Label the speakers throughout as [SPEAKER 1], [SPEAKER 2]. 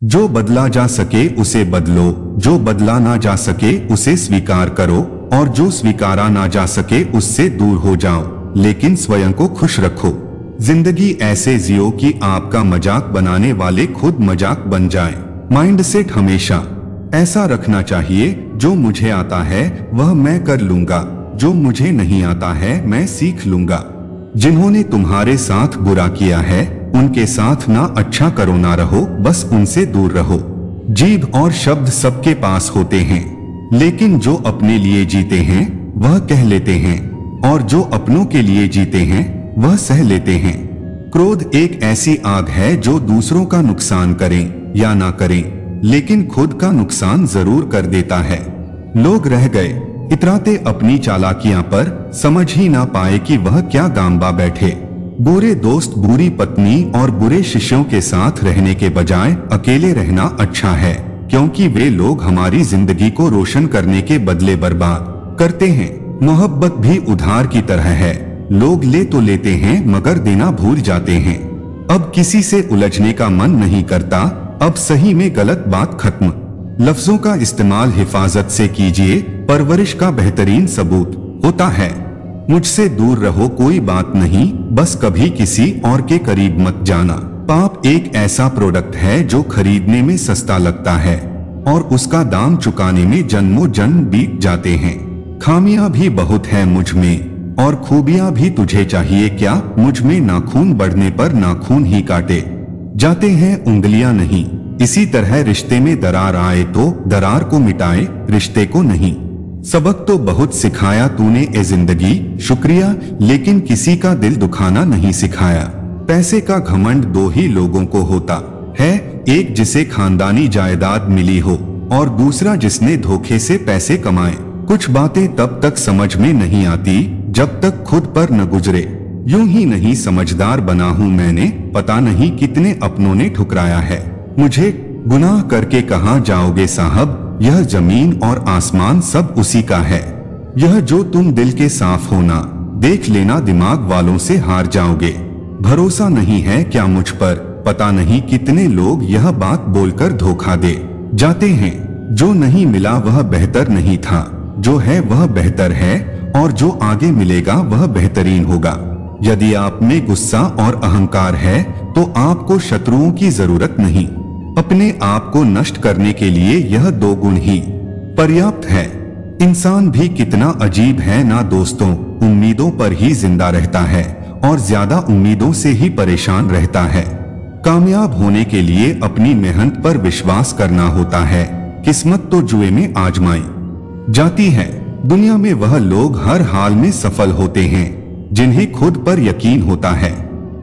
[SPEAKER 1] जो बदला जा सके उसे बदलो, जो बदला ना जा सके उसे स्वीकार करो, और जो स्वीकारा ना जा सके उससे दूर हो जाओ, लेकिन स्वयं को खुश रखो। जिंदगी ऐसे जियो कि आपका मजाक बनाने वाले खुद मजाक बन जाएं। माइंडसेट हमेशा ऐसा रखना चाहिए, जो मुझे आता है वह मैं कर लूंगा, जो मुझे नहीं आता है मैं सीख लूंगा। जिन्होंने तुम्हारे साथ बुरा किया है उनके साथ ना अच्छा करो ना रहो, बस उनसे दूर रहो। जीभ और शब्द सबके पास होते हैं, लेकिन जो अपने लिए जीते हैं वह कह लेते हैं, और जो अपनों के लिए जीते हैं वह सह लेते हैं। क्रोध एक ऐसी आग है जो दूसरों का नुकसान करें या ना करें, लेकिन खुद का नुकसान जरूर कर देता है। लोग रह गए इतराते अपनी चालाकियां पर, समझ ही ना पाए कि वह क्या गांबा बैठे। बुरे दोस्त, बुरी पत्नी और बुरे शिष्यों के साथ रहने के बजाय अकेले रहना अच्छा है, क्योंकि वे लोग हमारी जिंदगी को रोशन करने के बदले बर्बाद करते हैं। मोहब्बत भी उधार की तरह है, लोग ले तो लेते हैं मगर देना भूल जाते हैं। अब किसी से उलझने का मन नहीं करता, अब सही में गलत बात खत्म। लफ्जों का इस्तेमाल हिफाजत से कीजिए, परवरिश का बेहतरीन सबूत होता है। मुझसे दूर रहो कोई बात नहीं, बस कभी किसी और के करीब मत जाना। पाप एक ऐसा प्रोडक्ट है जो खरीदने में सस्ता लगता है और उसका दाम चुकाने में जन्मों जन्म बीत जाते हैं। खामियां भी बहुत है मुझ में और खूबियां भी तुझे चाहिए क्या, मुझ में नाखून बढ़ने पर नाखून ही काटे जाते हैं, उंगलियां नहीं। इसी तरह रिश्ते में दरार आए तो दरार को मिटाए, रिश्ते को नहीं। सबक तो बहुत सिखाया तूने ए जिंदगी, शुक्रिया, लेकिन किसी का दिल दुखाना नहीं सिखाया। पैसे का घमंड दो ही लोगों को होता है, एक जिसे खानदानी जायदाद मिली हो और दूसरा जिसने धोखे से पैसे कमाए। कुछ बातें तब तक समझ में नहीं आती जब तक खुद पर न गुजरे। यूं ही नहीं समझदार बना हूं मैंने, पता नहीं कितने अपनों ने ठुकराया है मुझे। गुनाह करके कहां जाओगे साहब, यह जमीन और आसमान सब उसी का है। यह जो तुम दिल के साफ होना, देख लेना दिमाग वालों से हार जाओगे। भरोसा नहीं है क्या मुझ पर, पता नहीं कितने लोग यह बात बोलकर धोखा दे जाते हैं। जो नहीं मिला वह बेहतर नहीं था, जो है वह बेहतर है, और जो आगे मिलेगा वह बेहतरीन होगा। यदि आप में गुस्सा और अहंकार है तो आपको शत्रुओं की जरूरत नहीं, अपने आप को नष्ट करने के लिए यह दो गुण ही पर्याप्त है। इंसान भी कितना अजीब है ना दोस्तों, उम्मीदों पर ही जिंदा रहता है और ज्यादा उम्मीदों से ही परेशान रहता है। कामयाब होने के लिए अपनी मेहनत पर विश्वास करना होता है, किस्मत तो जुए में आजमाई जाती है। दुनिया में वह लोग हर हाल में सफल होते हैं जिन्हें खुद पर यकीन होता है,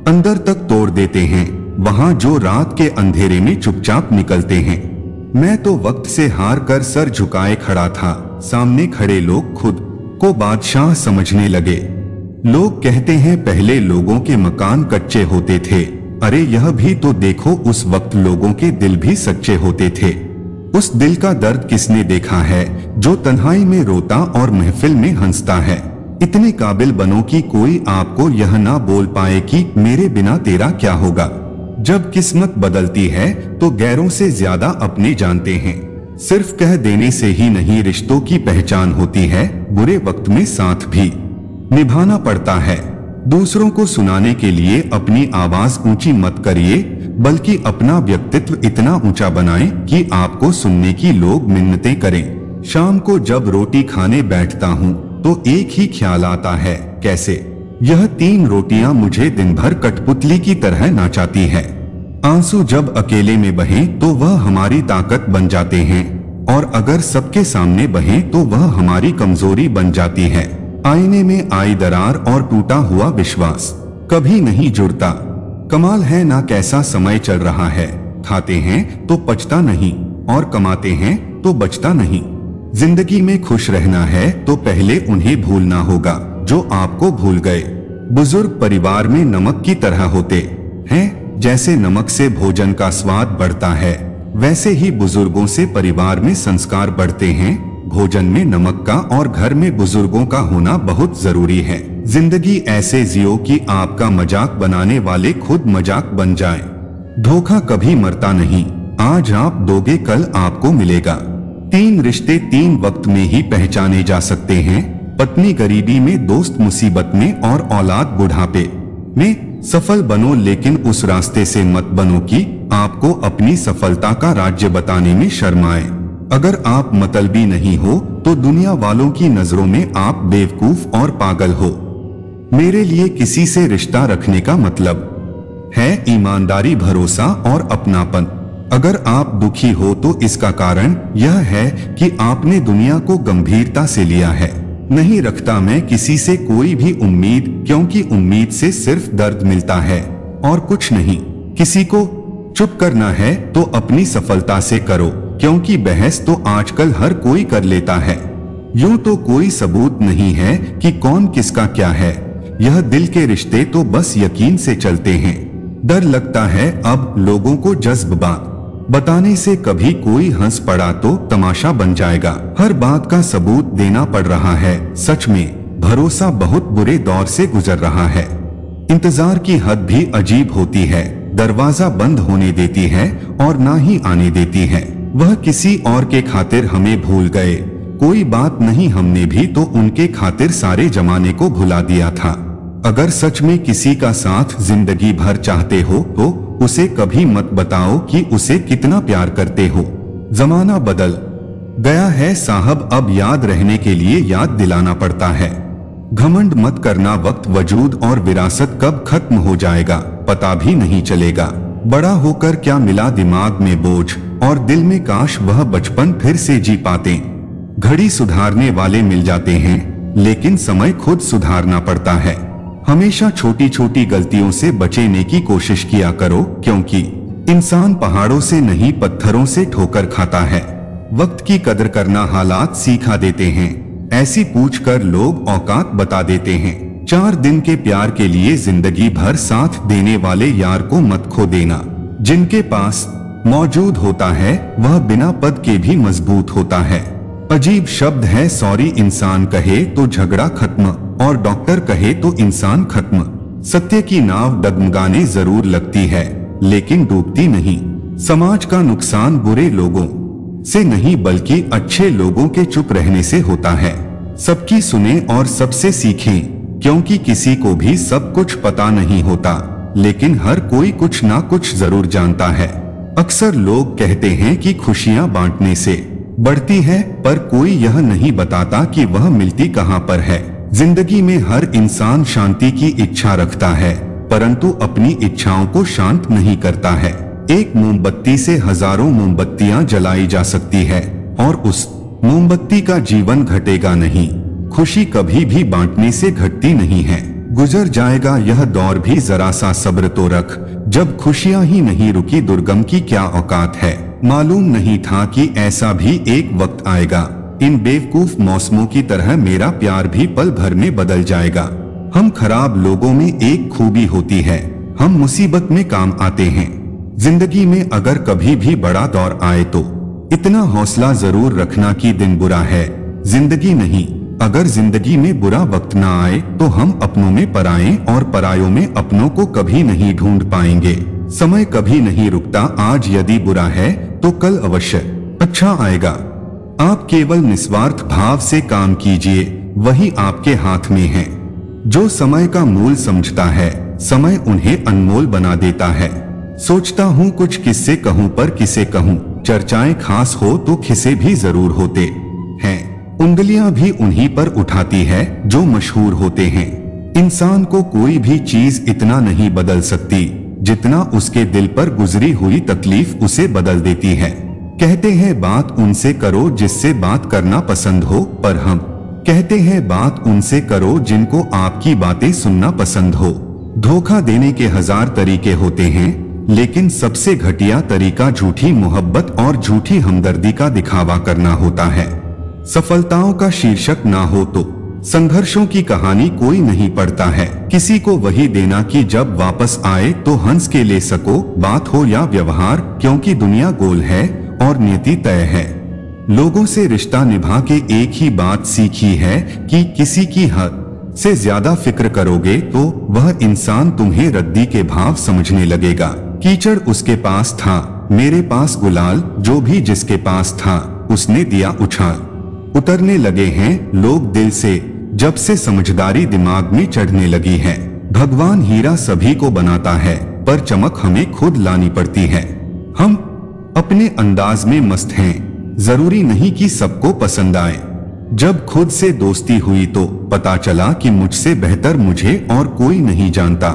[SPEAKER 1] अंदर तक तोड़ देते हैं वहां जो रात के अंधेरे में चुपचाप निकलते हैं। मैं तो वक्त से हार कर सर झुकाए खड़ा था, सामने खड़े लोग खुद को बादशाह समझने लगे। लोग कहते हैं पहले लोगों के मकान कच्चे होते थे, अरे यह भी तो देखो उस वक्त लोगों के दिल भी सच्चे होते थे। उस दिल का दर्द किसने देखा है जो तन्हाई में रोता और महफिल में हंसता है। इतने काबिल बनो कि कोई आपको यह ना बोल पाए कि मेरे बिना तेरा क्या होगा। जब किस्मत बदलती है तो गैरों से ज्यादा अपने जानते हैं। सिर्फ कह देने से ही नहीं रिश्तों की पहचान होती है, बुरे वक्त में साथ भी निभाना पड़ता है। दूसरों को सुनाने के लिए अपनी आवाज ऊंची मत करिए, बल्कि अपना व्यक्तित्व इतना ऊंचा बनाएं कि आपको सुनने की लोग मिन्नतें करें। शाम को जब रोटी खाने बैठता हूँ तो एक ही ख्याल आता है, कैसे यह 3 रोटियां मुझे दिन भर कठपुतली की तरह नाचाती है। आंसू जब अकेले में बहें तो वह हमारी ताकत बन जाते हैं, और अगर सबके सामने बहें तो वह हमारी कमजोरी बन जाती है। आईने में आई दरार और टूटा हुआ विश्वास कभी नहीं जुड़ता। कमाल है ना कैसा समय चल रहा है, खाते हैं तो पचता नहीं और कमाते हैं तो बचता नहीं। जिंदगी में खुश रहना है तो पहले उन्हें भूलना होगा जो आपको भूल गए। बुजुर्ग परिवार में नमक की तरह होते हैं, जैसे नमक से भोजन का स्वाद बढ़ता है वैसे ही बुजुर्गों से परिवार में संस्कार बढ़ते हैं। भोजन में नमक का और घर में बुजुर्गों का होना बहुत जरूरी है। जिंदगी ऐसे जियो कि आपका मजाक बनाने वाले खुद मजाक बन जाएं। धोखा कभी मरता नहीं, आज आप दोगे कल आपको मिलेगा। 3 रिश्ते 3 वक्त में ही पहचाने जा सकते हैं, पत्नी गरीबी में, दोस्त मुसीबत में और औलाद बुढ़ापे में। सफल बनो लेकिन उस रास्ते से मत बनो कि आपको अपनी सफलता का राज्य बताने में शर्म आए। अगर आप मतलबी नहीं हो तो दुनिया वालों की नजरों में आप बेवकूफ और पागल हो। मेरे लिए किसी से रिश्ता रखने का मतलब है ईमानदारी, भरोसा और अपनापन। अगर आप दुखी हो तो इसका कारण यह है कि आपने दुनिया को गंभीरता से लिया है। नहीं रखता मैं किसी से कोई भी उम्मीद, क्योंकि उम्मीद से सिर्फ दर्द मिलता है और कुछ नहीं। किसी को चुप करना है तो अपनी सफलता से करो, क्योंकि बहस तो आजकल हर कोई कर लेता है। यूं तो कोई सबूत नहीं है कि कौन किसका क्या है। यह दिल के रिश्ते तो बस यकीन से चलते हैं। डर लगता है अब लोगों को जज्बात बताने से, कभी कोई हंस पड़ा तो तमाशा बन जाएगा। हर बात का सबूत देना पड़ रहा है। सच में भरोसा बहुत बुरे दौर से गुजर रहा है। इंतजार की हद भी अजीब होती है। दरवाजा बंद होने देती है और ना ही आने देती है। वह किसी और के खातिर हमें भूल गए। कोई बात नहीं, हमने भी तो उनके खातिर सारे जमाने को भुला दिया था। अगर सच में किसी का साथ जिंदगी भर चाहते हो तो उसे कभी मत बताओ कि उसे कितना प्यार करते हो। जमाना बदल गया है साहब, अब याद रहने के लिए याद दिलाना पड़ता है। घमंड मत करना, वक्त, वजूद और विरासत कब खत्म हो जाएगा पता भी नहीं चलेगा। बड़ा होकर क्या मिला, दिमाग में बोझ और दिल में काश वह बचपन फिर से जी पाते। घड़ी सुधारने वाले मिल जाते हैं, लेकिन समय खुद सुधारना पड़ता है। हमेशा छोटी छोटी गलतियों से बचने की कोशिश किया करो, क्योंकि इंसान पहाड़ों से नहीं पत्थरों से ठोकर खाता है। वक्त की कदर करना हालात सिखा देते हैं। ऐसी पूछ कर लोग औकात बता देते हैं। 4 दिन के प्यार के लिए जिंदगी भर साथ देने वाले यार को मत खो देना। जिनके पास मौजूद होता है वह बिना पद के भी मजबूत होता है। अजीब शब्द है सॉरी, इंसान कहे तो झगड़ा खत्म और डॉक्टर कहे तो इंसान खत्म। सत्य की नाव डगमगाने जरूर लगती है, लेकिन डूबती नहीं। समाज का नुकसान बुरे लोगों से नहीं बल्कि अच्छे लोगों के चुप रहने से होता है। सबकी सुने और सबसे सीखें, क्योंकि किसी को भी सब कुछ पता नहीं होता, लेकिन हर कोई कुछ ना कुछ जरूर जानता है। अक्सर लोग कहते हैं कि खुशियां बांटने से बढ़ती है, पर कोई यह नहीं बताता कि वह मिलती कहां पर है। जिंदगी में हर इंसान शांति की इच्छा रखता है, परंतु अपनी इच्छाओं को शांत नहीं करता है। एक मोमबत्ती से हजारों मोमबत्तियां जलाई जा सकती है और उस मोमबत्ती का जीवन घटेगा नहीं। खुशी कभी भी बांटने से घटती नहीं है। गुजर जाएगा यह दौर भी, जरा सा सब्र तो रख। जब खुशियां ही नहीं रुकी, दुर्गम की क्या औकात है। मालूम नहीं था कि ऐसा भी एक वक्त आएगा। इन बेवकूफ मौसमों की तरह मेरा प्यार भी पल भर में बदल जाएगा। हम खराब लोगों में एक खूबी होती है, हम मुसीबत में काम आते हैं। जिंदगी में अगर कभी भी बड़ा दौर आए तो इतना हौसला जरूर रखना कि दिन बुरा है, जिंदगी नहीं। अगर जिंदगी में बुरा वक्त ना आए तो हम अपनों में पराए और परायों में अपनों को कभी नहीं ढूंढ पाएंगे। समय कभी नहीं रुकता, आज यदि बुरा है तो कल अवश्य अच्छा आएगा। आप केवल निस्वार्थ भाव से काम कीजिए, वही आपके हाथ में है। जो समय का मूल समझता है, समय उन्हें अनमोल बना देता है। सोचता हूँ कुछ किससे कहूँ, पर किसे कहूँ। चर्चाएं खास हो तो खिसे भी जरूर होते हैं। उंगलियां भी उन्हीं पर उठाती है जो मशहूर होते हैं। इंसान को कोई भी चीज इतना नहीं बदल सकती जितना उसके दिल पर गुजरी हुई तकलीफ उसे बदल देती है। कहते हैं बात उनसे करो जिससे बात करना पसंद हो, पर हम कहते हैं बात उनसे करो जिनको आपकी बातें सुनना पसंद हो। धोखा देने के 1000 तरीके होते हैं, लेकिन सबसे घटिया तरीका झूठी मोहब्बत और झूठी हमदर्दी का दिखावा करना होता है। सफलताओं का शीर्षक ना हो तो संघर्षों की कहानी कोई नहीं पढ़ता है। किसी को वही देना कि जब वापस आए तो हंस के ले सको, बात हो या व्यवहार, क्योंकि दुनिया गोल है और नियति तय है। लोगों से रिश्ता निभा के एक ही बात सीखी है कि किसी की हद से ज्यादा फिक्र करोगे तो वह इंसान तुम्हें रद्दी के भाव समझने लगेगा। कीचड़ उसके पास था मेरे पास गुलाल जो भी जिसके पास था उसने दिया उछाल। उतरने लगे हैं लोग दिल से जब से समझदारी दिमाग में चढ़ने लगी है। भगवान हीरा सभी को बनाता है पर चमक हमें खुद लानी पड़ती है। हम अपने अंदाज में मस्त हैं, जरूरी नहीं कि सबको पसंद आए। जब खुद से दोस्ती हुई तो पता चला कि मुझसे बेहतर मुझे और कोई नहीं जानता।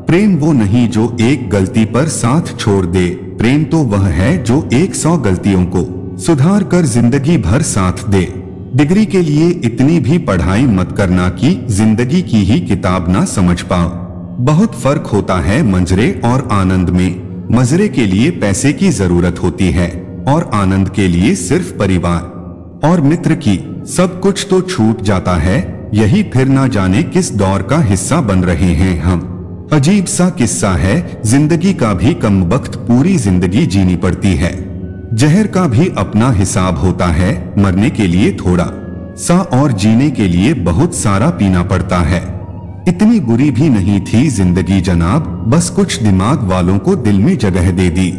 [SPEAKER 1] प्रेम वो नहीं जो एक गलती पर साथ छोड़ दे, प्रेम तो वह है जो 100 गलतियों को सुधार कर जिंदगी भर साथ दे। डिग्री के लिए इतनी भी पढ़ाई मत करना कि जिंदगी की ही किताब ना समझ पाओ। बहुत फर्क होता है मंजरे और आनंद में। मजरे के लिए पैसे की जरूरत होती है और आनंद के लिए सिर्फ परिवार और मित्र की। सब कुछ तो छूट जाता है, यही फिर ना जाने किस दौर का हिस्सा बन रहे हैं हम। अजीब सा किस्सा है, जिंदगी का भी कम वक्त पूरी जिंदगी जीनी पड़ती है। जहर का भी अपना हिसाब होता है, मरने के लिए थोड़ा सा और जीने के लिए बहुत सारा पीना पड़ता है। इतनी बुरी भी नहीं थी जिंदगी जनाब, बस कुछ दिमाग वालों को दिल में जगह दे दी।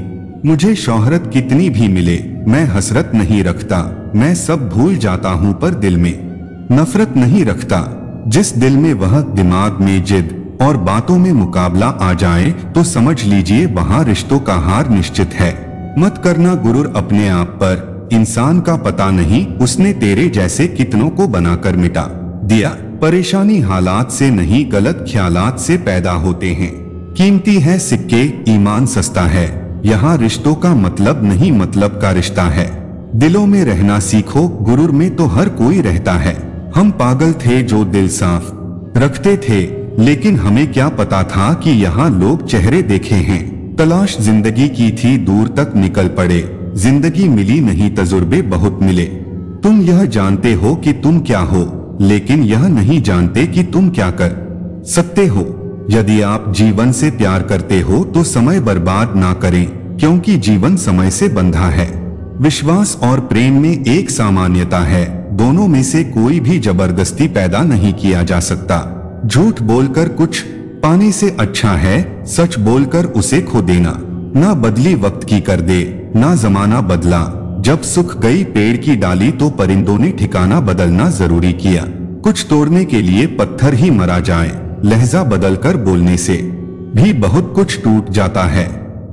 [SPEAKER 1] मुझे शोहरत कितनी भी मिले मैं हसरत नहीं रखता, मैं सब भूल जाता हूँ पर दिल में नफरत नहीं रखता। जिस दिल में वह दिमाग में जिद और बातों में मुकाबला आ जाए तो समझ लीजिए वहाँ रिश्तों का हार निश्चित है। मत करना गुरूर अपने आप पर, इंसान का पता नहीं उसने तेरे जैसे कितनों को बनाकर मिटा दिया। परेशानी हालात से नहीं गलत ख्यालात से पैदा होते हैं। कीमती है सिक्के ईमान सस्ता है, यहाँ रिश्तों का मतलब नहीं मतलब का रिश्ता है। दिलों में रहना सीखो, गुरूर में तो हर कोई रहता है। हम पागल थे जो दिल साफ रखते थे, लेकिन हमें क्या पता था कि यहाँ लोग चेहरे देखे हैं। तलाश जिंदगी की थी दूर तक निकल पड़े, जिंदगी मिली नहीं तजुर्बे बहुत मिले। तुम यह जानते हो कि तुम क्या हो, लेकिन यह नहीं जानते कि तुम क्या कर सकते हो। यदि आप जीवन से प्यार करते हो तो समय बर्बाद ना करें, क्योंकि जीवन समय से बंधा है। विश्वास और प्रेम में एक सामान्यता है, दोनों में से कोई भी जबरदस्ती पैदा नहीं किया जा सकता। झूठ बोलकर कुछ पाने से अच्छा है सच बोलकर उसे खो देना। ना बदली वक्त की कर दे ना जमाना बदला, जब सुख गई पेड़ की डाली तो परिंदों ने ठिकाना बदलना जरूरी किया। कुछ तोड़ने के लिए पत्थर ही मरा जाए, लहजा बदलकर बोलने से भी बहुत कुछ टूट जाता है।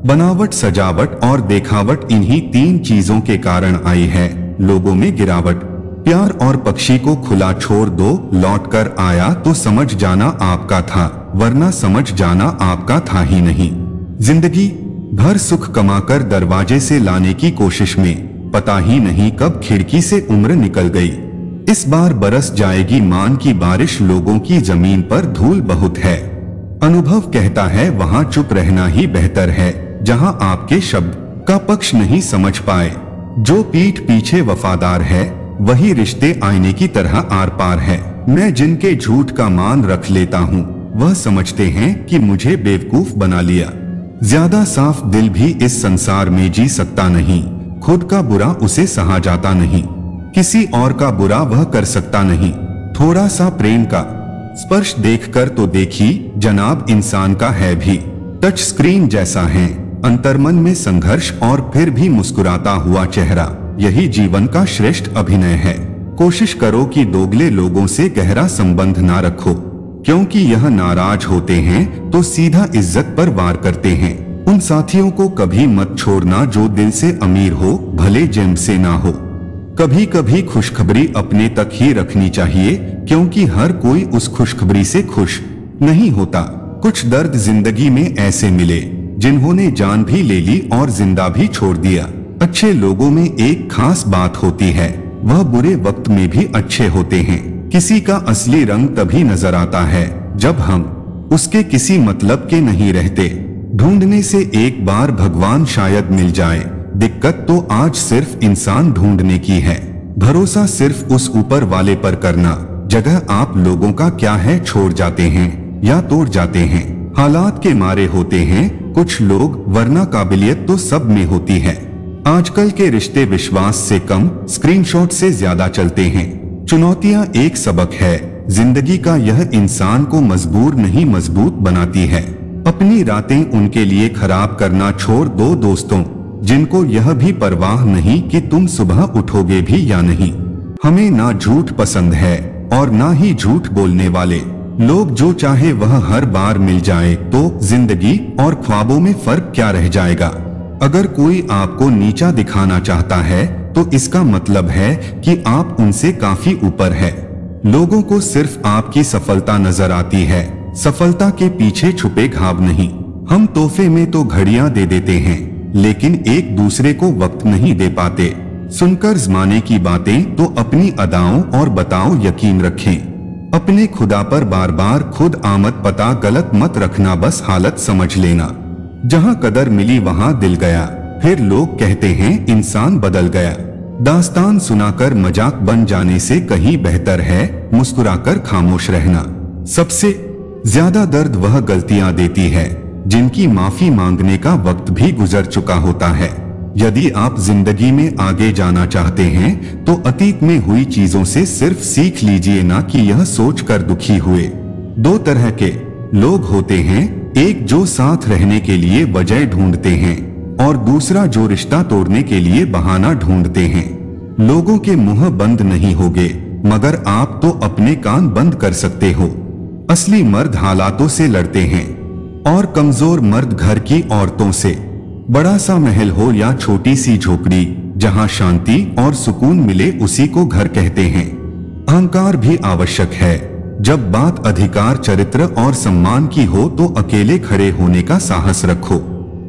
[SPEAKER 1] बनावट सजावट और देखावट इन्हीं 3 चीजों के कारण आई है लोगों में गिरावट। प्यार और पक्षी को खुला छोड़ दो, लौट कर आया तो समझ जाना आपका था, वरना समझ जाना आपका था ही नहीं। जिंदगी भर सुख कमाकर दरवाजे से लाने की कोशिश में पता ही नहीं कब खिड़की से उम्र निकल गई। इस बार बरस जाएगी मान की बारिश, लोगों की जमीन पर धूल बहुत है। अनुभव कहता है वहां चुप रहना ही बेहतर है, जहां आपके शब्द का पक्ष नहीं समझ पाए। जो पीठ पीछे वफादार है वही रिश्ते आईने की तरह आर पार है। मैं जिनके झूठ का मान रख लेता हूँ वह समझते हैं कि मुझे बेवकूफ बना लिया। ज्यादा साफ दिल भी इस संसार में जी सकता नहीं, खुद का बुरा उसे सहा जाता नहीं, किसी और का बुरा वह कर सकता नहीं। थोड़ा सा प्रेम का स्पर्श देखकर तो देखी जनाब, इंसान का है भी टच स्क्रीन जैसा है। अंतर्मन में संघर्ष और फिर भी मुस्कुराता हुआ चेहरा, यही जीवन का श्रेष्ठ अभिनय है। कोशिश करो कि दोगले लोगों से गहरा संबंध ना रखो, क्योंकि यह नाराज होते हैं तो सीधा इज्जत पर वार करते हैं। उन साथियों को कभी मत छोड़ना जो दिल से अमीर हो भले जेब से ना हो। कभी कभी खुशखबरी अपने तक ही रखनी चाहिए, क्योंकि हर कोई उस खुशखबरी से खुश नहीं होता। कुछ दर्द जिंदगी में ऐसे मिले जिन्होंने जान भी ले ली और जिंदा भी छोड़ दिया। अच्छे लोगों में एक खास बात होती है, वह बुरे वक्त में भी अच्छे होते हैं। किसी का असली रंग तभी नजर आता है जब हम उसके किसी मतलब के नहीं रहते। ढूंढने से एक बार भगवान शायद मिल जाए, दिक्कत तो आज सिर्फ इंसान ढूंढने की है। भरोसा सिर्फ उस ऊपर वाले पर करना, जगह आप लोगों का क्या है छोड़ जाते हैं या तोड़ जाते हैं। हालात के मारे होते हैं कुछ लोग, वरना काबिलियत तो सब में होती है। आजकल के रिश्ते विश्वास से कम स्क्रीनशॉट से ज्यादा चलते हैं। चुनौतियां एक सबक है जिंदगी का, यह इंसान को मजबूर नहीं मजबूत बनाती है। अपनी रातें उनके लिए खराब करना छोड़ दो दोस्तों, जिनको यह भी परवाह नहीं कि तुम सुबह उठोगे भी या नहीं। हमें ना झूठ पसंद है और ना ही झूठ बोलने वाले लोग। जो चाहे वह हर बार मिल जाए तो जिंदगी और ख्वाबों में फर्क क्या रह जाएगा। अगर कोई आपको नीचा दिखाना चाहता है तो इसका मतलब है कि आप उनसे काफी ऊपर है। लोगों को सिर्फ आपकी सफलता नजर आती है, सफलता के पीछे छुपे घाव नहीं। हम तोहफे में तो घड़ियां दे देते हैं, लेकिन एक दूसरे को वक्त नहीं दे पाते। सुनकर जमाने की बातें तो अपनी अदाओं और बताओ यकीन रखें। अपने खुदा पर बार बार खुद आमद पता गलत मत रखना, बस हालत समझ लेना। जहां कदर मिली वहां दिल गया, फिर लोग कहते हैं इंसान बदल गया। दास्तान सुनाकर मजाक बन जाने से कहीं बेहतर है मुस्कुराकर खामोश रहना। सबसे ज्यादा दर्द वह गलतियां देती है जिनकी माफी मांगने का वक्त भी गुजर चुका होता है। यदि आप जिंदगी में आगे जाना चाहते हैं तो अतीत में हुई चीजों से सिर्फ सीख लीजिए, ना कि यह सोचकर दुखी हुए। दो तरह के लोग होते हैं, एक जो साथ रहने के लिए वजह ढूंढते हैं और दूसरा जो रिश्ता तोड़ने के लिए बहाना ढूंढते हैं। लोगों के मुंह बंद नहीं होंगे, मगर आप तो अपने कान बंद कर सकते हो। असली मर्द हालातों से लड़ते हैं और कमजोर मर्द घर की औरतों से। बड़ा सा महल हो या छोटी सी झोपड़ी, जहां शांति और सुकून मिले उसी को घर कहते हैं। अहंकार भी आवश्यक है। जब बात अधिकार, चरित्र और सम्मान की हो तो अकेले खड़े होने का साहस रखो।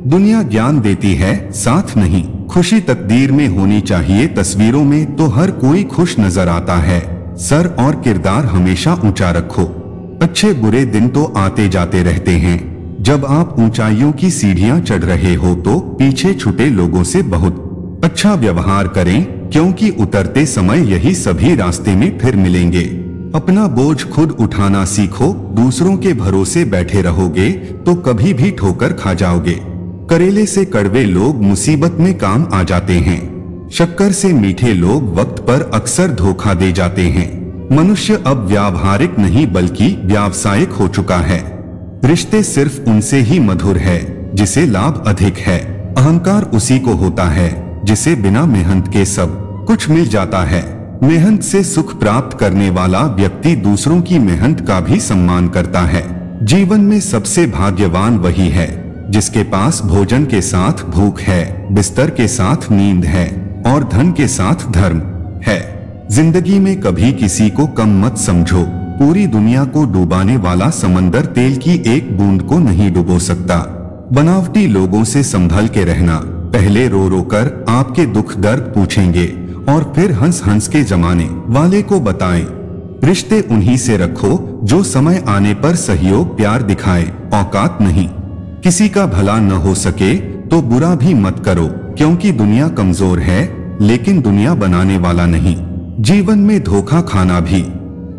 [SPEAKER 1] दुनिया ज्ञान देती है, साथ नहीं। खुशी तकदीर में होनी चाहिए, तस्वीरों में तो हर कोई खुश नजर आता है। सर और किरदार हमेशा ऊंचा रखो। अच्छे बुरे दिन तो आते जाते रहते हैं। जब आप ऊंचाइयों की सीढ़ियां चढ़ रहे हो तो पीछे छूटे लोगों से बहुत अच्छा व्यवहार करें, क्योंकि उतरते समय यही सभी रास्ते में फिर मिलेंगे। अपना बोझ खुद उठाना सीखो। दूसरों के भरोसे बैठे रहोगे तो कभी भी ठोकर खा जाओगे। करेले से कड़वे लोग मुसीबत में काम आ जाते हैं। शक्कर से मीठे लोग वक्त पर अक्सर धोखा दे जाते हैं। मनुष्य अब व्यावहारिक नहीं बल्कि व्यावसायिक हो चुका है। रिश्ते सिर्फ उनसे ही मधुर है जिसे लाभ अधिक है। अहंकार उसी को होता है जिसे बिना मेहनत के सब कुछ मिल जाता है। मेहनत से सुख प्राप्त करने वाला व्यक्ति दूसरों की मेहनत का भी सम्मान करता है। जीवन में सबसे भाग्यवान वही है जिसके पास भोजन के साथ भूख है, बिस्तर के साथ नींद है और धन के साथ धर्म है। जिंदगी में कभी किसी को कम मत समझो। पूरी दुनिया को डुबाने वाला समंदर तेल की एक बूंद को नहीं डुबो सकता। बनावटी लोगों से संभल के रहना। पहले रो रो कर आपके दुख दर्द पूछेंगे और फिर हंस हंस के जमाने वाले को बताएं। रिश्ते उन्हीं से रखो जो समय आने पर सहयोग प्यार दिखाए, औकात नहीं। किसी का भला न हो सके तो बुरा भी मत करो, क्योंकि दुनिया कमजोर है लेकिन दुनिया बनाने वाला नहीं। जीवन में धोखा खाना भी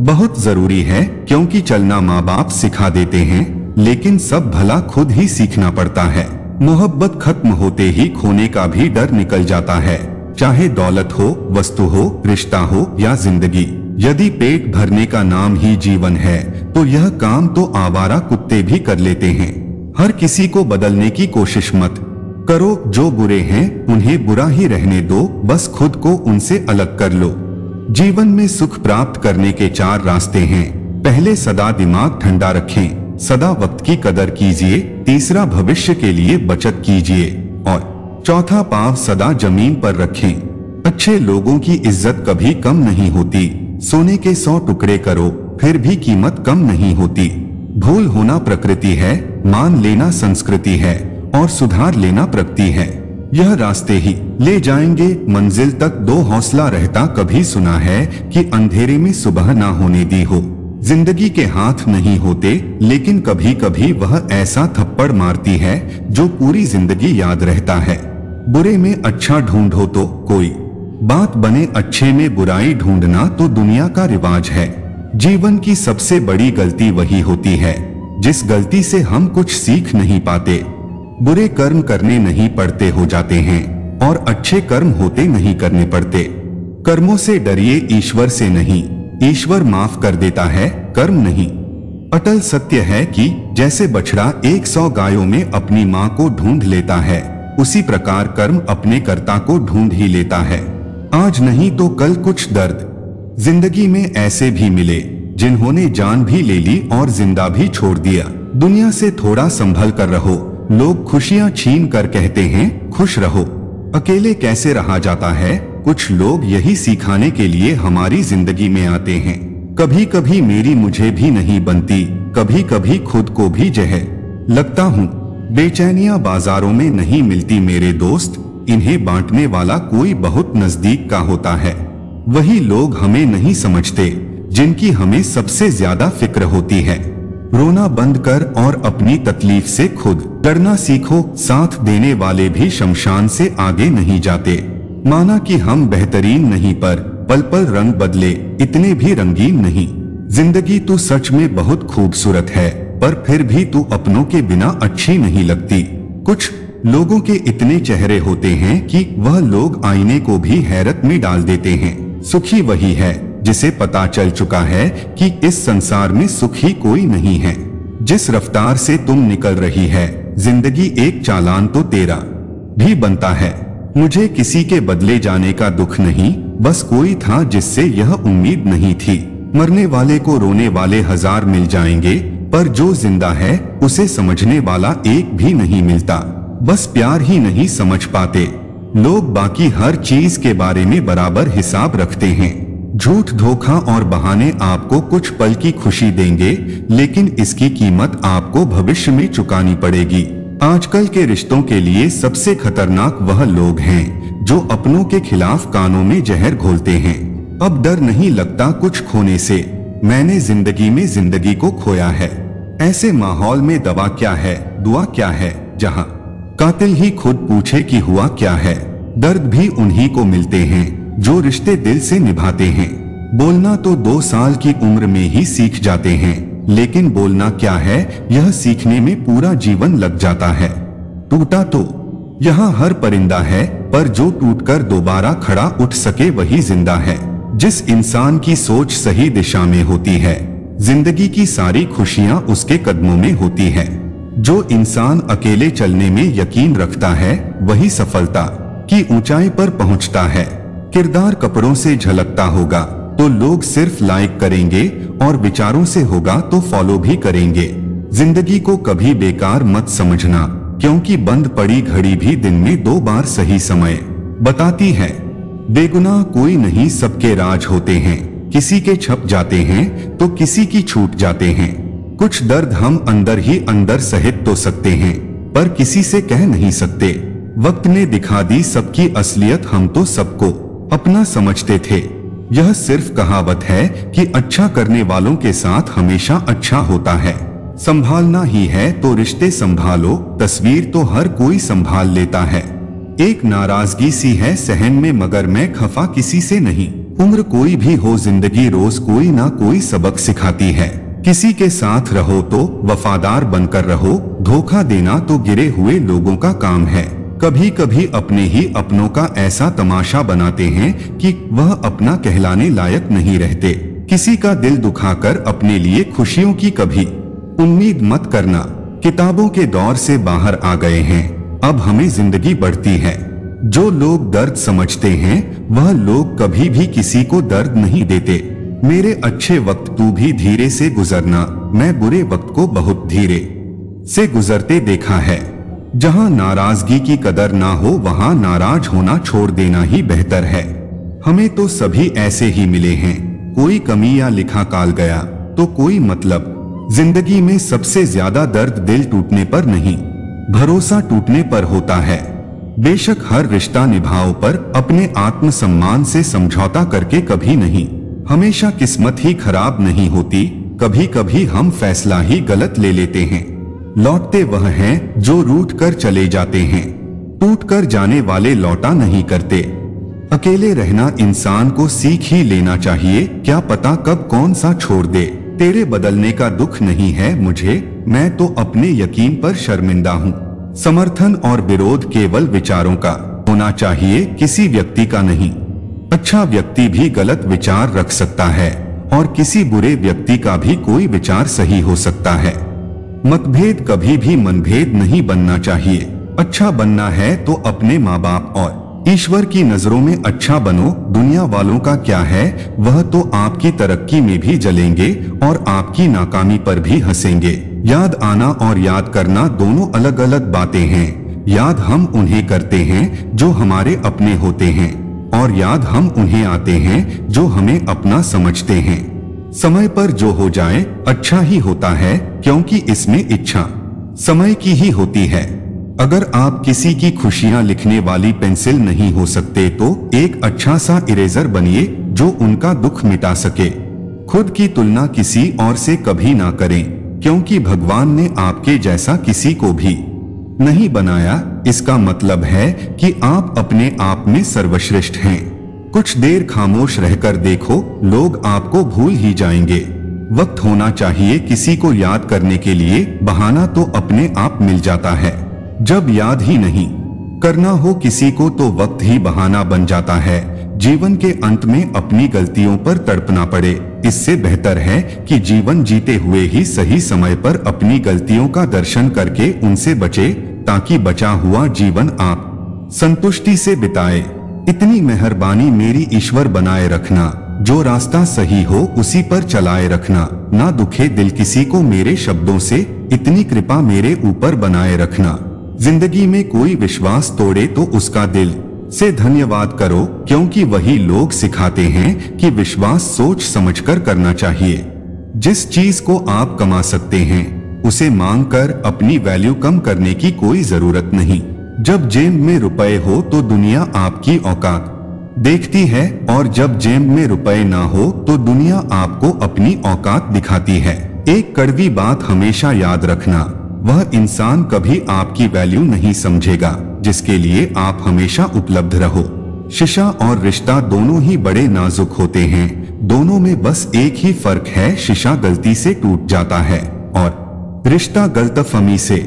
[SPEAKER 1] बहुत जरूरी है, क्योंकि चलना माँ बाप सिखा देते हैं लेकिन सब भला खुद ही सीखना पड़ता है। मोहब्बत खत्म होते ही खोने का भी डर निकल जाता है, चाहे दौलत हो, वस्तु हो, रिश्ता हो या जिंदगी। यदि पेट भरने का नाम ही जीवन है तो यह काम तो आवारा कुत्ते भी कर लेते हैं। हर किसी को बदलने की कोशिश मत करो। जो बुरे हैं उन्हें बुरा ही रहने दो, बस खुद को उनसे अलग कर लो। जीवन में सुख प्राप्त करने के 4 रास्ते हैं। पहले, सदा दिमाग ठंडा रखें, सदा वक्त की कदर कीजिए। तीसरा, भविष्य के लिए बचत कीजिए और चौथा, पांव सदा जमीन पर रखें। अच्छे लोगों की इज्जत कभी कम नहीं होती। सोने के 100 टुकड़े करो फिर भी कीमत कम नहीं होती। भूल होना प्रकृति है, मान लेना संस्कृति है और सुधार लेना प्रगति है। यह रास्ते ही ले जाएंगे मंजिल तक। दो, हौसला रहता कभी सुना है कि अंधेरे में सुबह ना होने दी हो। जिंदगी के हाथ नहीं होते, लेकिन कभी कभी वह ऐसा थप्पड़ मारती है जो पूरी जिंदगी याद रहता है। बुरे में अच्छा ढूंढो तो कोई बात बने, अच्छे में बुराई ढूंढना तो दुनिया का रिवाज है। जीवन की सबसे बड़ी गलती वही होती है जिस गलती से हम कुछ सीख नहीं पाते। बुरे कर्म करने नहीं पड़ते, हो जाते हैं, और अच्छे कर्म होते नहीं करने पड़ते। कर्मों से डरिए, ईश्वर से नहीं। ईश्वर माफ कर देता है, कर्म नहीं। अटल सत्य है कि जैसे बछड़ा 100 गायों में अपनी माँ को ढूंढ लेता है, उसी प्रकार कर्म अपने कर्ता को ढूंढ ही लेता है। आज नहीं तो कल कुछ दर्द। जिंदगी में ऐसे भी मिले जिन्होंने जान भी ले ली और जिंदा भी छोड़ दिया। दुनिया से थोड़ा संभल कर रहो। लोग खुशियां छीन कर कहते हैं खुश रहो। अकेले कैसे रहा जाता है, कुछ लोग यही सिखाने के लिए हमारी जिंदगी में आते हैं। कभी कभी मेरी मुझे भी नहीं बनती, कभी कभी खुद को भी जहर लगता हूँ। बेचैनियां बाजारों में नहीं मिलती मेरे दोस्त, इन्हें बांटने वाला कोई बहुत नजदीक का होता है। वही लोग हमें नहीं समझते जिनकी हमें सबसे ज्यादा फिक्र होती है। रोना बंद कर और अपनी तकलीफ से खुद डरना सीखो। साथ देने वाले भी शमशान से आगे नहीं जाते। माना कि हम बेहतरीन नहीं, पर पल पल रंग बदले इतने भी रंगीन नहीं। जिंदगी तो सच में बहुत खूबसूरत है, पर फिर भी तू अपनों के बिना अच्छी नहीं लगती। कुछ लोगों के इतने चेहरे होते हैं कि वह लोग आईने को भी हैरत में डाल देते हैं। सुखी वही है जिसे पता चल चुका है कि इस संसार में सुख ही कोई नहीं है। जिस रफ्तार से तुम निकल रही है, जिंदगी एक चालान तो तेरा भी बनता है। मुझे किसी के बदले जाने का दुख नहीं, बस कोई था जिससे यह उम्मीद नहीं थी। मरने वाले को रोने वाले हजार मिल जाएंगे, पर जो जिंदा है उसे समझने वाला एक भी नहीं मिलता। बस प्यार ही नहीं समझ पाते लोग, बाकी हर चीज के बारे में बराबर हिसाब रखते हैं। झूठ, धोखा और बहाने आपको कुछ पल की खुशी देंगे, लेकिन इसकी कीमत आपको भविष्य में चुकानी पड़ेगी। आजकल के रिश्तों के लिए सबसे खतरनाक वह लोग हैं जो अपनों के खिलाफ कानों में जहर घोलते हैं। अब डर नहीं लगता कुछ खोने से, मैंने जिंदगी में जिंदगी को खोया है। ऐसे माहौल में दवा क्या है, दुआ क्या है, जहां कातिल ही खुद पूछे कि हुआ क्या है। दर्द भी उन्हीं को मिलते हैं जो रिश्ते दिल से निभाते हैं। बोलना तो 2 साल की उम्र में ही सीख जाते हैं, लेकिन बोलना क्या है यह सीखने में पूरा जीवन लग जाता है। टूटा तो यहाँ हर परिंदा है, पर जो टूटकर दोबारा खड़ा उठ सके वही जिंदा है। जिस इंसान की सोच सही दिशा में होती है, जिंदगी की सारी खुशियां उसके कदमों में होती है। जो इंसान अकेले चलने में यकीन रखता है, वही सफलता की ऊंचाई पर पहुंचता है। किरदार कपड़ों से झलकता होगा तो लोग सिर्फ लाइक करेंगे, और विचारों से होगा तो फॉलो भी करेंगे। जिंदगी को कभी बेकार मत समझना, क्योंकि बंद पड़ी घड़ी भी दिन में 2 बार सही समय बताती है। बेगुनाह कोई नहीं, सबके राज होते हैं। किसी के छप जाते हैं तो किसी की छूट जाते हैं। कुछ दर्द हम अंदर ही अंदर सहित तो सकते हैं, पर किसी से कह नहीं सकते। वक्त ने दिखा दी सबकी असलियत, हम तो सबको अपना समझते थे। यह सिर्फ कहावत है कि अच्छा करने वालों के साथ हमेशा अच्छा होता है। संभालना ही है तो रिश्ते संभालो, तस्वीर तो हर कोई संभाल लेता है। एक नाराजगी सी है सहन में, मगर मैं खफा किसी से नहीं। उम्र कोई भी हो, जिंदगी रोज कोई ना कोई सबक सिखाती है। किसी के साथ रहो तो वफादार बनकर रहो, धोखा देना तो गिरे हुए लोगों का काम है। कभी कभी अपने ही अपनों का ऐसा तमाशा बनाते हैं कि वह अपना कहलाने लायक नहीं रहते। किसी का दिल दुखाकर अपने लिए खुशियों की कभी उम्मीद मत करना। किताबों के दौर से बाहर आ गए हैं, अब हमें जिंदगी बढ़ती है। जो लोग दर्द समझते हैं वह लोग कभी भी किसी को दर्द नहीं देते। मेरे अच्छे वक्त तू भी धीरे से गुजरना, मैं बुरे वक्त को बहुत धीरे से गुजरते देखा है। जहां नाराजगी की कदर ना हो, वहां नाराज होना छोड़ देना ही बेहतर है। हमें तो सभी ऐसे ही मिले हैं, कोई कमी या लिखा काल गया तो कोई मतलब। जिंदगी में सबसे ज्यादा दर्द दिल टूटने पर नहीं, भरोसा टूटने पर होता है। बेशक हर रिश्ता निभाओ, पर अपने आत्मसम्मान से समझौता करके कभी नहीं। हमेशा किस्मत ही खराब नहीं होती, कभी कभी हम फैसला ही गलत ले लेते हैं। लौटते वह हैं जो रूठ कर चले जाते हैं, टूट कर जाने वाले लौटा नहीं करते। अकेले रहना इंसान को सीख ही लेना चाहिए, क्या पता कब कौन सा छोड़ दे। तेरे बदलने का दुख नहीं है मुझे, मैं तो अपने यकीन पर शर्मिंदा हूँ। समर्थन और विरोध केवल विचारों का होना चाहिए, किसी व्यक्ति का नहीं। अच्छा व्यक्ति भी गलत विचार रख सकता है, और किसी बुरे व्यक्ति का भी कोई विचार सही हो सकता है। मतभेद कभी भी मनभेद नहीं बनना चाहिए। अच्छा बनना है तो अपने माँ बाप और ईश्वर की नजरों में अच्छा बनो। दुनिया वालों का क्या है, वह तो आपकी तरक्की में भी जलेंगे और आपकी नाकामी पर भी हंसेंगे। याद आना और याद करना दोनों अलग अलग बातें हैं। याद हम उन्हें करते हैं जो हमारे अपने होते हैं, और याद हम उन्हें आते हैं जो हमें अपना समझते हैं। समय पर जो हो जाए अच्छा ही होता है, क्योंकि इसमें इच्छा समय की ही होती है। अगर आप किसी की खुशियां लिखने वाली पेंसिल नहीं हो सकते तो एक अच्छा सा इरेजर बनिए जो उनका दुख मिटा सके। खुद की तुलना किसी और से कभी ना करें, क्योंकि भगवान ने आपके जैसा किसी को भी नहीं बनाया। इसका मतलब है कि आप अपने आप में सर्वश्रेष्ठ हैं। कुछ देर खामोश रहकर देखो, लोग आपको भूल ही जाएंगे। वक्त होना चाहिए किसी को याद करने के लिए, बहाना तो अपने आप मिल जाता है। जब याद ही नहीं करना हो किसी को तो वक्त ही बहाना बन जाता है। जीवन के अंत में अपनी गलतियों पर तड़पना पड़े, इससे बेहतर है कि जीवन जीते हुए ही सही समय पर अपनी गलतियों का दर्शन करके उनसे बचे, ताकि बचा हुआ जीवन आप संतुष्टि से बिताए। इतनी मेहरबानी मेरी ईश्वर बनाए रखना, जो रास्ता सही हो उसी पर चलाए रखना। ना दुखे दिल किसी को मेरे शब्दों से, इतनी कृपा मेरे ऊपर बनाए रखना। जिंदगी में कोई विश्वास तोड़े तो उसका दिल से धन्यवाद करो, क्योंकि वही लोग सिखाते हैं कि विश्वास सोच समझकर करना चाहिए। जिस चीज को आप कमा सकते हैं उसे मांगकर अपनी वैल्यू कम करने की कोई जरूरत नहीं। जब जेब में रुपए हो तो दुनिया आपकी औकात देखती है, और जब जेब में रुपए ना हो तो दुनिया आपको अपनी औकात दिखाती है। एक कड़वी बात हमेशा याद रखना, वह इंसान कभी आपकी वैल्यू नहीं समझेगा जिसके लिए आप हमेशा उपलब्ध रहो। शिशा और रिश्ता दोनों ही बड़े नाजुक होते हैं, दोनों में बस एक ही फर्क है, शिशा गलती से टूट जाता है और रिश्ता गलतफहमी से।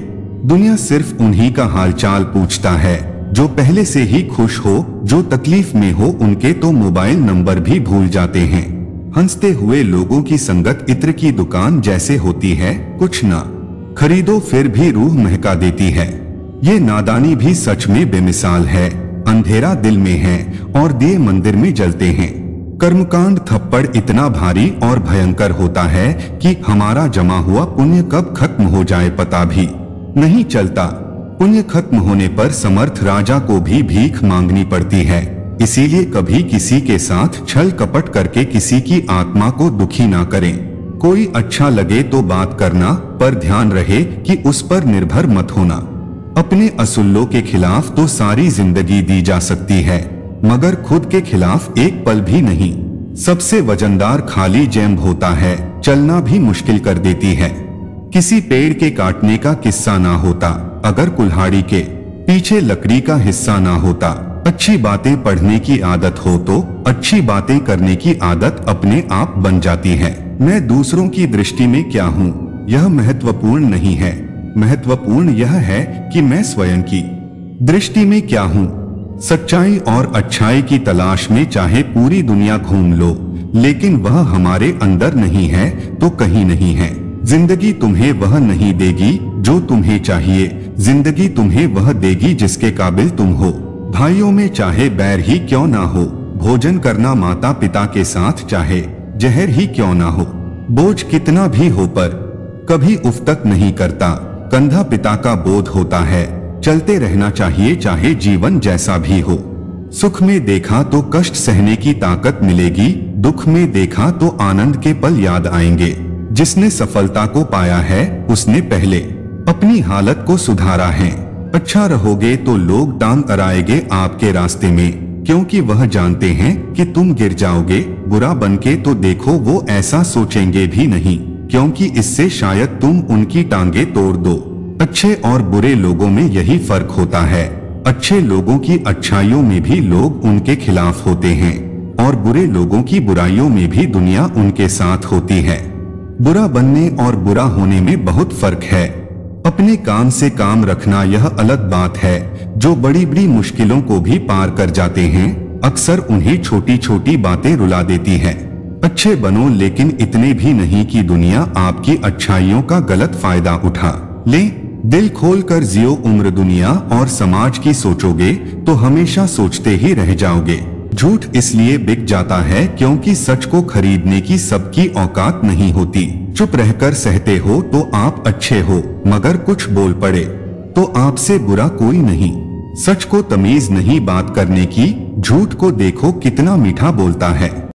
[SPEAKER 1] दुनिया सिर्फ उन्हीं का हालचाल पूछता है जो पहले से ही खुश हो, जो तकलीफ में हो उनके तो मोबाइल नंबर भी भूल जाते हैं। हंसते हुए लोगों की संगत इत्र की दुकान जैसे होती है, कुछ ना खरीदो फिर भी रूह महका देती है। ये नादानी भी सच में बेमिसाल है। अंधेरा दिल में है और दिए मंदिर में जलते हैं। कर्मकांड थप्पड़ इतना भारी और भयंकर होता है कि हमारा जमा हुआ पुण्य कब खत्म हो जाए पता भी नहीं चलता। पुण्य खत्म होने पर समर्थ राजा को भी भीख मांगनी पड़ती है। इसीलिए कभी किसी के साथ छल कपट करके किसी की आत्मा को दुखी ना करें। कोई अच्छा लगे तो बात करना, पर ध्यान रहे कि उस पर निर्भर मत होना। अपने असुल्लों के खिलाफ तो सारी जिंदगी दी जा सकती है, मगर खुद के खिलाफ एक पल भी नहीं। सबसे वजनदार खाली जेब होता है, चलना भी मुश्किल कर देती है। किसी पेड़ के काटने का किस्सा ना होता अगर कुल्हाड़ी के पीछे लकड़ी का हिस्सा ना होता। अच्छी बातें पढ़ने की आदत हो तो अच्छी बातें करने की आदत अपने आप बन जाती है। मैं दूसरों की दृष्टि में क्या हूँ यह महत्वपूर्ण नहीं है, महत्वपूर्ण यह है कि मैं स्वयं की दृष्टि में क्या हूँ। सच्चाई और अच्छाई की तलाश में चाहे पूरी दुनिया घूम लो, लेकिन वह हमारे अंदर नहीं है तो कहीं नहीं है। जिंदगी तुम्हें वह नहीं देगी जो तुम्हें चाहिए, जिंदगी तुम्हें वह देगी जिसके काबिल तुम हो। भाइयों में चाहे बैर ही क्यों ना हो, भोजन करना माता पिता के साथ चाहे जहर ही क्यों ना हो। बोझ कितना भी हो पर कभी उफ तक नहीं करता, कंधा पिता का बोध होता है। चलते रहना चाहिए चाहे जीवन जैसा भी हो। सुख में देखा तो कष्ट सहने की ताकत मिलेगी, दुख में देखा तो आनंद के पल याद आएंगे। जिसने सफलता को पाया है उसने पहले अपनी हालत को सुधारा है। अच्छा रहोगे तो लोग टांग अड़ाएंगे आपके रास्ते में, क्योंकि वह जानते हैं कि तुम गिर जाओगे। बुरा बनके तो देखो, वो ऐसा सोचेंगे भी नहीं, क्योंकि इससे शायद तुम उनकी टांगे तोड़ दो। अच्छे और बुरे लोगों में यही फर्क होता है। अच्छे लोगों की अच्छाइयों में भी लोग उनके खिलाफ होते हैं, और बुरे लोगों की बुराइयों में भी दुनिया उनके साथ होती है। बुरा बनने और बुरा होने में बहुत फर्क है। अपने काम से काम रखना यह अलग बात है। जो बड़ी बड़ी मुश्किलों को भी पार कर जाते हैं, अक्सर उन्हें छोटी छोटी बातें रुला देती है। अच्छे बनो, लेकिन इतने भी नहीं कि दुनिया आपकी अच्छाइयों का गलत फायदा उठा ले। दिल खोल कर जियो, उम्र दुनिया और समाज की सोचोगे तो हमेशा सोचते ही रह जाओगे। झूठ इसलिए बिक जाता है क्योंकि सच को खरीदने की सबकी औकात नहीं होती। चुप रहकर सहते हो तो आप अच्छे हो, मगर कुछ बोल पड़े तो आपसे बुरा कोई नहीं। सच को तमीज नहीं बात करने की, झूठ को देखो कितना मीठा बोलता है।